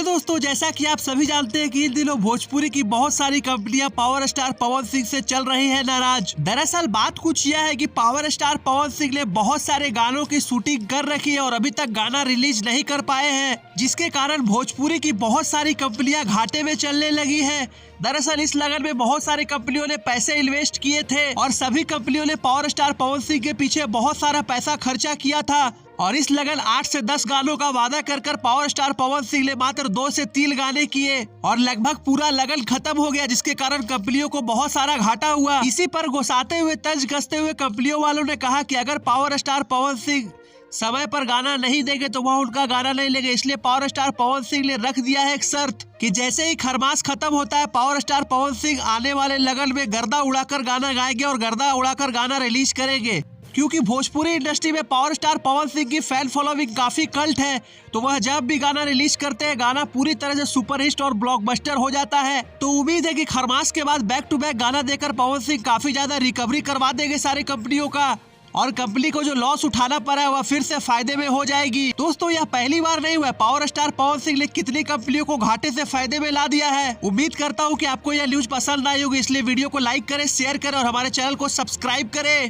Hello दोस्तों, जैसा कि आप सभी जानते हैं कि इन दिनों भोजपुरी की बहुत सारी कंपनियां पावर स्टार पवन सिंह से चल रही है नाराज। दरअसल बात कुछ यह है कि पावर स्टार पवन सिंह ने बहुत सारे गानों की शूटिंग कर रखी है और अभी तक गाना रिलीज नहीं कर पाए हैं, जिसके कारण भोजपुरी की बहुत सारी कंपनियां घाटे में चलने लगी है। दरअसल इस लगन में बहुत सारी कंपनियों ने पैसे इन्वेस्ट किए थे और सभी कंपनियों ने पावर स्टार पवन सिंह के पीछे बहुत सारा पैसा खर्चा किया था और इस लगन 8 से 10 गानों का वादा कर पावर स्टार पवन सिंह ने मात्र 2 से 3 गाने किए और लगभग पूरा लगन खत्म हो गया, जिसके कारण कंपनियों को बहुत सारा घाटा हुआ। इसी पर गुस्साते हुए तंज कसते हुए कंपनियों वालों ने कहा कि अगर पावर स्टार पवन सिंह समय पर गाना नहीं देंगे तो वह उनका गाना नहीं लेंगे। इसलिए पावर स्टार पवन सिंह ने रख दिया है एक शर्त कि जैसे ही खरमास खत्म होता है पावर स्टार पवन सिंह आने वाले लगन में गर्दा उड़ाकर गाना गाएंगे और गर्दा उड़ाकर गाना रिलीज करेंगे। क्योंकि भोजपुरी इंडस्ट्री में पावर स्टार पवन सिंह की फैन फॉलोइंग काफी कल्ट है, तो वह जब भी गाना रिलीज करते हैं गाना पूरी तरह से सुपरहिट और ब्लॉकबस्टर हो जाता है। तो उम्मीद है कि खरमास के बाद बैक टू बैक गाना देकर पवन सिंह काफी ज्यादा रिकवरी करवा देंगे सारी कंपनियों का और कंपनी को जो लॉस उठाना पड़ा है वह फिर से फायदे में हो जाएगी। दोस्तों, यह पहली बार नहीं हुआ है, पावर स्टार पवन सिंह ने कितनी कंपनियों को घाटे से फायदे में ला दिया है। उम्मीद करता हूँ कि आपको यह न्यूज पसंद आई होगी, इसलिए वीडियो को लाइक करें, शेयर करें और हमारे चैनल को सब्सक्राइब करें।